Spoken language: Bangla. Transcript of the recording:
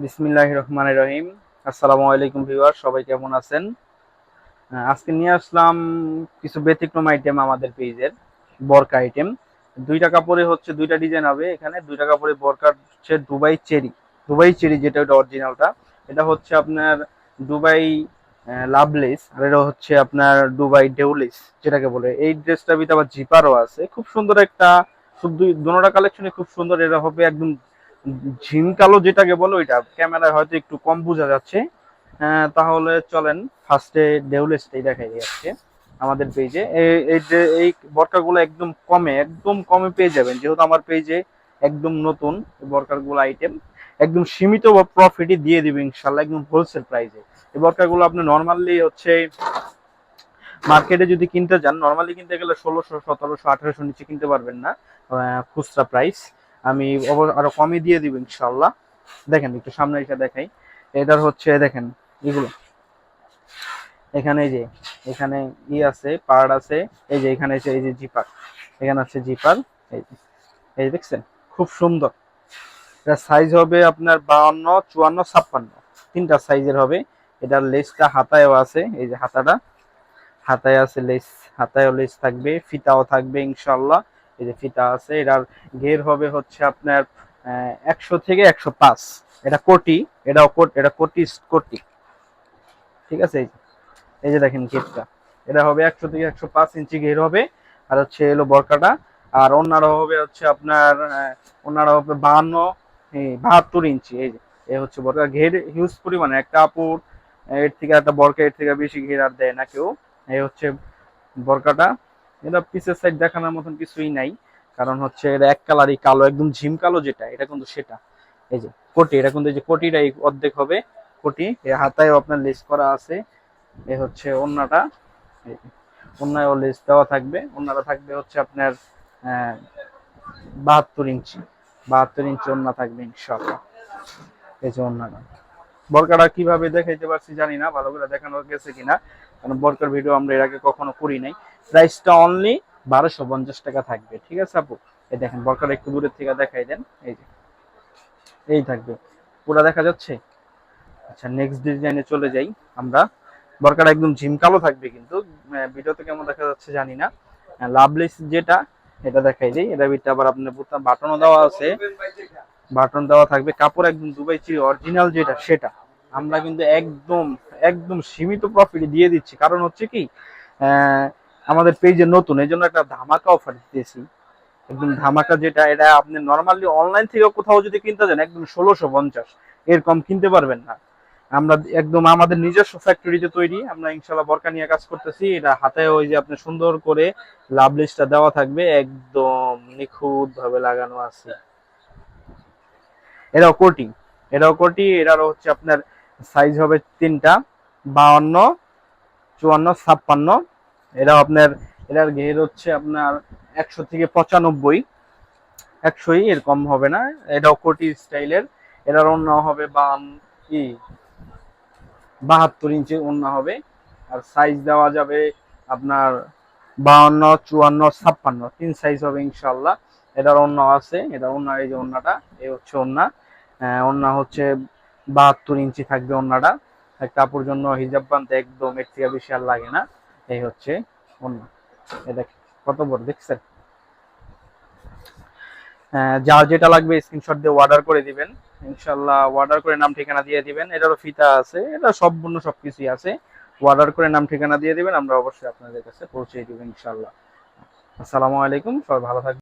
বিসমিল্লাহির রহমানির রহিম। আসসালামু আলাইকুম ভিউয়ার, সবাই কেমন আছেন? আজকে নিয়ে আসলাম কিছু ব্যতিক্রম আইটেম আমাদের পেজের। বরকা আইটেম 2 টাকা কাপড়ে হচ্ছে, দুইটা ডিজাইন হবে এখানে। 2 টাকা কাপড়ে বরকার হচ্ছে দুবাই চেরি যেটা, ওটা অরিজিনালটা। এটা হচ্ছে আপনার দুবাই লাভলেস, আর এটা হচ্ছে আপনার দুবাই ডেউলেস যেটাকে বলে। এই ড্রেসটার ভিতরে আবার জিপারও আছে, খুব সুন্দর একটা। সব দুটোটা কালেকশনে খুব সুন্দর। এটা হবে একদম ঝিম কালো যেটাকে বলো, ওইটা ক্যামেরায় হয়তো একটু কম বোঝা যাচ্ছে। তাহলে চলেন ফার্স্টে ডেউলেসটাই দেখাই যাচ্ছে আমাদের পেজে। এই বরকাগুলো একদম কমে পেয়ে যাবেন, যেহেতু আমার পেজে একদম নতুন বরকারগুলো আইটেম। একদম সীমিত প্রফিটই দিয়ে দিবে ইনশাল্লাহ, একদম হোলসেল প্রাইসে। এই বরকাগুলো আপনি নর্মালি হচ্ছে মার্কেটে যদি কিনতে যান, নর্মালি কিনতে গেলে 1600, 1700, 1800 নিচে কিনতে পারবেন না খুচরা প্রাইস। আমি আরো কমই দিয়ে দিব ইনশাল্লাহ। দেখেন একটু সামনে এসে দেখাই। এটার হচ্ছে দেখেন এগুলো, এখানে এই যে এখানে আছে, পার্ট আছে। এই যে এখানে এই যে জিপার, এখানে আছে জিপার। এই যে, এই যে দেখছেন, খুব সুন্দর। এটা সাইজ হবে আপনার 52, 54, 56, তিনটা সাইজের হবে। এটার লেসটা হাতায়ও আছে, এই যে হাতায় আছে লেস, হাতায়ও লেস থাকবে, ফিতাও থাকবে ইনশাল্লাহ। এই যে ফিতা আছে। এটার ঘের হবে হচ্ছে আপনার 100 থেকে 105। এটা কোটি, এটা কোটি কোটি, ঠিক আছে। এই যে দেখেন ঘেরটা, এটা হবে 100 থেকে 105 ইঞ্চি ঘের হবে। আর হচ্ছে এলো বরকাটা। আর অন্যরা হবে হচ্ছে আপনার অন্যরা হবে 72 ইঞ্চি। এই যে এ হচ্ছে বরকা ঘের, হিউজ পরিমাণে একটা আপুর এর থেকে একটা বরকা এর থেকে বেশি ঘের আর দেয় না কেউ। এই হচ্ছে বরকাটা। এটা পিসের সাইড দেখানোর মতন কিছুই নাই, কারণ হচ্ছে এটা এক কালারই কালো, একদম ঝিম কালো যেটা, এটা কিন্তু সেটা। এই যে কোটি, এটা কিন্তু এই যে কোটিটাই অর্ধেক হবে কোটি। এ হাতায় আপনার লেস করা আছে। এ হচ্ছে ওন্নাটা, ওন্নায় লেস দেওয়া থাকবে। ওন্নাটা থাকবে হচ্ছে আপনার 72 ইঞ্চি, 72 ইঞ্চি ওন্না থাকবে ইনশাআল্লাহ। এই যে ওন্নাটা। বরকাটা কিভাবে দেখাইতে পারছি জানি না, ভালো করে দেখানো গেছে কিনা, কারণ বরকার ভিডিও আমরা এর আগে কখনো করি নাই। প্রাইসটা অনলি 1250 টাকা থাকবে, ঠিক আছে আপু? এই দেখেন বরকাটা একটু দূরের থেকে দেখাই দেন। এই যে এই থাকবে, পুরো দেখা যাচ্ছে। আচ্ছা, নেক্সট ডিজাইনে চলে যাই আমরা। বরকাটা একদম ঝিমকালো থাকবে, কিন্তু ভিডিওতে কেমন দেখা যাচ্ছে জানি না। লাভলেস যেটা, এটা দেখাই দিই। এটা ভিতরে আবার আপনার বাটনও দেওয়া আছে, বাটন দেওয়া থাকবে। কাপড় একদম দুবাই চিরি অরিজিনাল যেটা, সেটা। আমরা কিন্তু একদম একদম সীমিত প্রফিট দিয়ে দিচ্ছি, কারণ হচ্ছে কি আহ, আমাদের পেজে নতুন, এই জন্য একটা ধামাকা অফার দিতেছি। একদম ধামাকা যেটা, এটা আপনি নর্মালি অনলাইন থেকে কোথাও যদি কিনতে যান, একদম 1650 এর কম কিনতে পারবেন না। আমরা একদম আমাদের নিজস্ব ফ্যাক্টরিতে তৈরি, আমরা ইনশাল্লাহ বরকা নিয়ে কাজ করতেছি। এটা হাতে ওই যে আপনি সুন্দর করে লাভ লিস্টটা দেওয়া থাকবে, একদম নিখুঁত ভাবে লাগানো আছে। এটাও কোটি, এটারও হচ্ছে আপনার সাইজ হবে তিনটা, 52, 54, 56। এটাও আপনার, এটার ঘের হচ্ছে আপনার 100 থেকে 95, 100ই, এর কম হবে না। এটাও কোটি স্টাইলের। এটার অন্য হবে 72 ইঞ্চি অন্য হবে। আর সাইজ দেওয়া যাবে আপনার 52, 54, 56, তিন সাইজ হবে ইনশাল্লাহ। এটার অন্য আছে, এটা অন্য, এই যে অন্যটা, এই হচ্ছে অন্য। অন্য হচ্ছে 72 ইঞ্চি থাকবে অন্যটা। একটা কাপড় জন্য হিজাব বানতে একদম এর থেকে বেশি আর লাগে না। এই হচ্ছে অন্য। এটা কত বড় দেখছেন? যার যেটা লাগবে স্ক্রিনশট দিয়ে অর্ডার করে দিবেন ইনশাল্লাহ। অর্ডার করে নাম ঠিকানা দিয়ে দিবেন। এটারও ফিতা আছে, এটা সম্পূর্ণ সবকিছুই আছে। অর্ডার করে নাম ঠিকানা দিয়ে দিবেন, আমরা অবশ্যই আপনাদের কাছে পৌঁছে দিব ইনশাল্লাহ। আসসালামু আলাইকুম, সবাই ভালো থাকবেন।